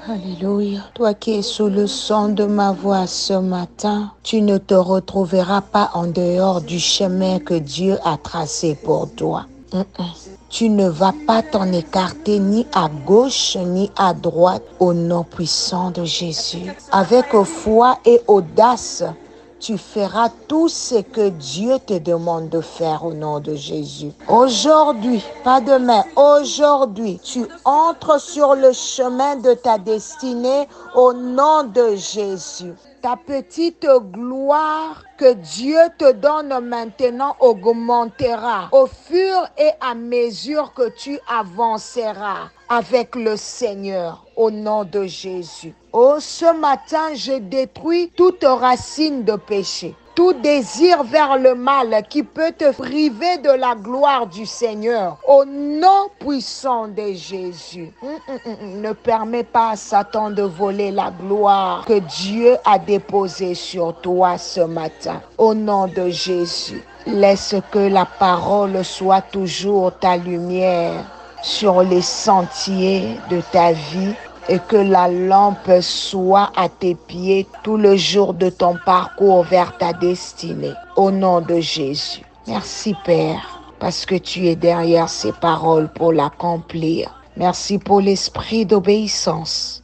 Alléluia. Toi qui es sous le son de ma voix ce matin, tu ne te retrouveras pas en dehors du chemin que Dieu a tracé pour toi. Tu ne vas pas t'en écarter ni à gauche ni à droite au nom puissant de Jésus. Avec foi et audace, tu feras tout ce que Dieu te demande de faire au nom de Jésus. Aujourd'hui, pas demain, aujourd'hui, tu entres sur le chemin de ta destinée au nom de Jésus. Ta petite gloire que Dieu te donne maintenant augmentera au fur et à mesure que tu avanceras avec le Seigneur au nom de Jésus. Oh, ce matin, je détruis toute racine de péché. Tout désir vers le mal qui peut te priver de la gloire du Seigneur. Au nom puissant de Jésus. Ne permets pas à Satan de voler la gloire que Dieu a déposée sur toi ce matin. Au nom de Jésus. Laisse que la parole soit toujours ta lumière sur les sentiers de ta vie. Et que la lampe soit à tes pieds tout le jour de ton parcours vers ta destinée. Au nom de Jésus. Merci Père, parce que tu es derrière ces paroles pour l'accomplir. Merci pour l'esprit d'obéissance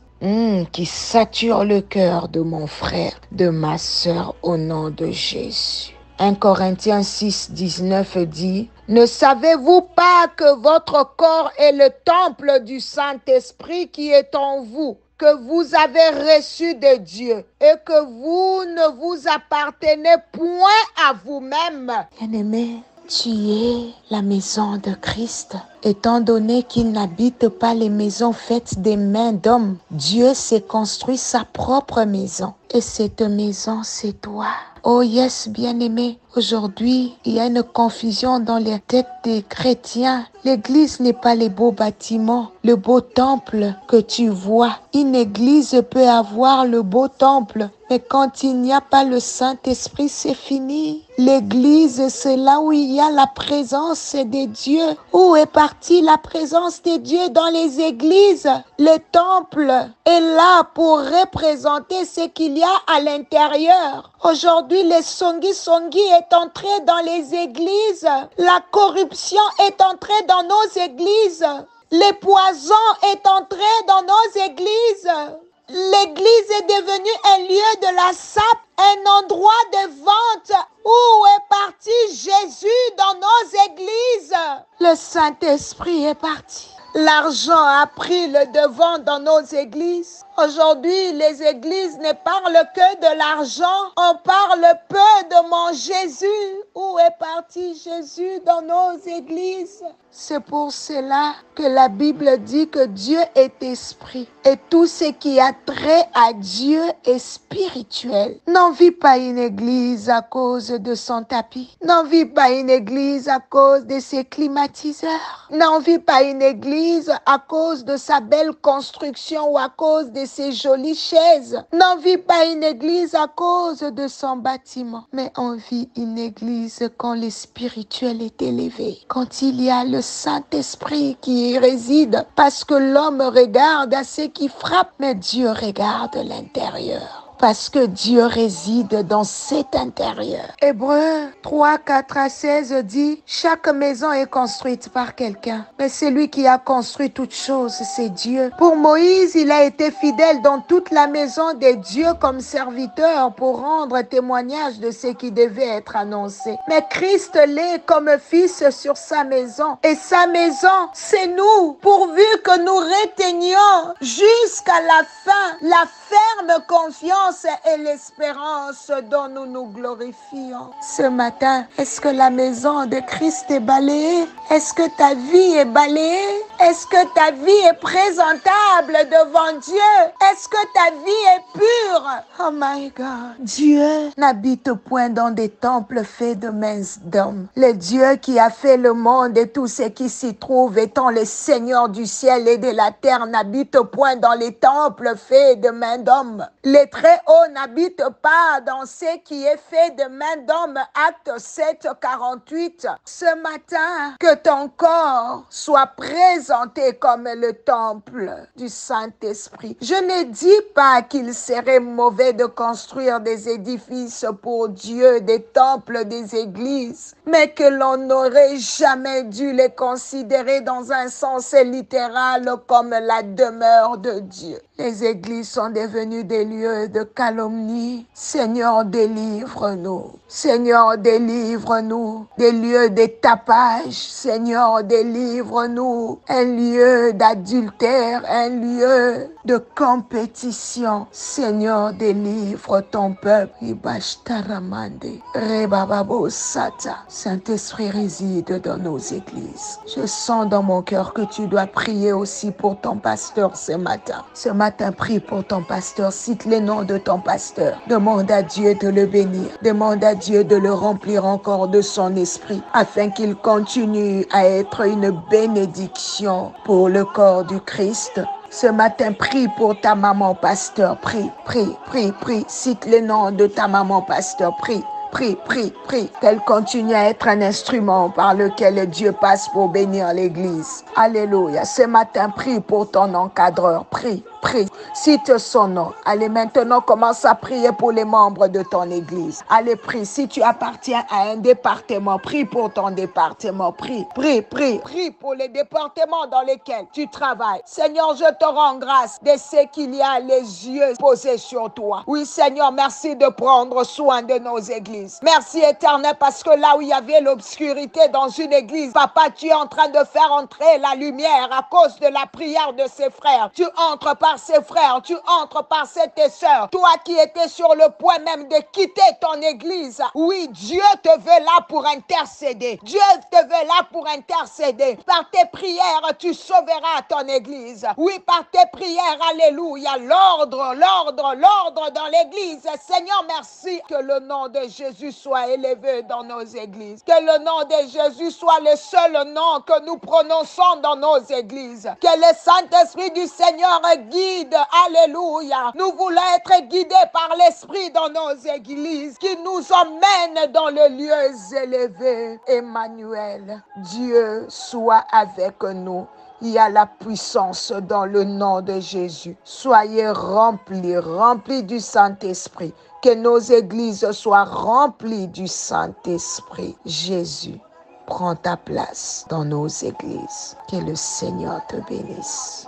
qui sature le cœur de mon frère, de ma sœur, au nom de Jésus. 1 Corinthiens 6, 19 dit: ne savez-vous pas que votre corps est le temple du Saint-Esprit qui est en vous, que vous avez reçu de Dieu et que vous ne vous appartenez point à vous-même? Bien-aimé, tu es la maison de Christ. Étant donné qu'il n'habite pas les maisons faites des mains d'hommes, Dieu s'est construit sa propre maison. Et cette maison, c'est toi. Oh yes, bien-aimé, aujourd'hui, il y a une confusion dans les têtes des chrétiens. L'église n'est pas les beaux bâtiments, le beau temple que tu vois. Une église peut avoir le beau temple, mais quand il n'y a pas le Saint-Esprit, c'est fini. L'église, c'est là où il y a la présence de Dieu. Où est partie la présence de Dieu dans les églises? Le temple est là pour représenter ce qu'il y a à l'intérieur. Aujourd'hui, le songi est entré dans les églises. La corruption est entrée dans nos églises. Le poison est entré dans nos églises. L'église est devenue un lieu de la sape, un endroit de vente. Où est parti Jésus dans nos églises? Le Saint-Esprit est parti. L'argent a pris le devant dans nos églises. Aujourd'hui, les églises ne parlent que de l'argent. On parle peu de mon Jésus. Où est parti Jésus dans nos églises? C'est pour cela que la Bible dit que Dieu est esprit. Et tout ce qui a trait à Dieu est spirituel. N'envie pas une église à cause de son tapis. N'envie pas une église à cause de ses climatiseurs. N'envie pas une église à cause de sa belle construction ou à cause de ses jolies chaises. N'envie pas une église à cause de son bâtiment. Mais envie une église quand le spirituel est élevé. Quand il y a le Saint-Esprit qui y réside. Parce que l'homme regarde à ce qui frappe, mais Dieu regarde l'intérieur. Parce que Dieu réside dans cet intérieur. Hébreux 3, 4 à 16 dit: chaque maison est construite par quelqu'un, mais celui qui a construit toute chose, c'est Dieu. Pour Moïse, il a été fidèle dans toute la maison de Dieu comme serviteur pour rendre témoignage de ce qui devait être annoncé. Mais Christ l'est comme fils sur sa maison. Et sa maison, c'est nous, pourvu que nous retenions jusqu'à la fin la ferme confiance et l'espérance dont nous nous glorifions. Ce matin, est-ce que la maison de Christ est balayée? Est-ce que ta vie est balayée? Est-ce que ta vie est présentable devant Dieu? Est-ce que ta vie est pure? Oh my God. Dieu n'habite point dans des temples faits de mains d'hommes. Le Dieu qui a fait le monde et tout ce qui s'y trouve, étant le Seigneur du ciel et de la terre, n'habite point dans les temples faits de mains d'hommes. Le très oh, n'habite pas dans ce qui est fait de main d'homme. Acte 7, 48. Ce matin, que ton corps soit présenté comme le temple du Saint-Esprit. Je ne dis pas qu'il serait mauvais de construire des édifices pour Dieu, des temples, des églises, mais que l'on n'aurait jamais dû les considérer dans un sens littéral comme la demeure de Dieu. Les églises sont devenues des lieux de calomnie. Seigneur, délivre-nous. Seigneur, délivre-nous. Des lieux de tapage. Seigneur, délivre-nous. Un lieu d'adultère, un lieu de compétition. Seigneur, délivre ton peuple. Saint-Esprit réside dans nos églises. Je sens dans mon cœur que tu dois prier aussi pour ton pasteur ce matin. Ce matin, prie pour ton pasteur. Cite les noms de ton pasteur. Demande à Dieu de le bénir. Demande à Dieu de le remplir encore de son esprit afin qu'il continue à être une bénédiction pour le corps du Christ. Ce matin, prie pour ta maman pasteur. Prie, prie, prie, prie. Cite les noms de ta maman pasteur. Prie. Prie, prie, prie, qu'elle continue à être un instrument par lequel Dieu passe pour bénir l'Église. Alléluia. Ce matin, prie pour ton encadreur. Prie, prie. Cite son nom. Allez, maintenant, commence à prier pour les membres de ton Église. Allez, prie. Si tu appartiens à un département, prie pour ton département. Prie, prie, prie. Prie pour les départements dans lesquels tu travailles. Seigneur, je te rends grâce de ce qu'il y a les yeux posés sur toi. Oui, Seigneur, merci de prendre soin de nos églises. Merci éternel parce que là où il y avait l'obscurité dans une église, papa, tu es en train de faire entrer la lumière à cause de la prière de ses frères. Tu entres par ses frères, tu entres par tes sœurs. Toi qui étais sur le point même de quitter ton église. Oui, Dieu te veut là pour intercéder. Dieu te veut là pour intercéder. Par tes prières, tu sauveras ton église. Oui, par tes prières, alléluia, l'ordre dans l'église. Seigneur, merci que le nom de Jésus soit élevé dans nos églises. Que le nom de Jésus soit le seul nom que nous prononçons dans nos églises. Que le Saint-Esprit du Seigneur guide. Alléluia. Nous voulons être guidés par l'Esprit dans nos églises qui nous emmène dans les lieux élevés. Emmanuel, Dieu soit avec nous. Il y a la puissance dans le nom de Jésus. Soyez remplis du Saint-Esprit. Que nos églises soient remplies du Saint-Esprit. Jésus, prends ta place dans nos églises. Que le Seigneur te bénisse.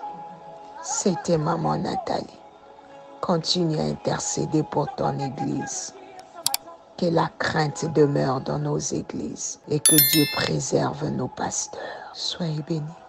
C'était Maman Nathalie. Continue à intercéder pour ton église. Que la crainte demeure dans nos églises et que Dieu préserve nos pasteurs. Soyez bénis.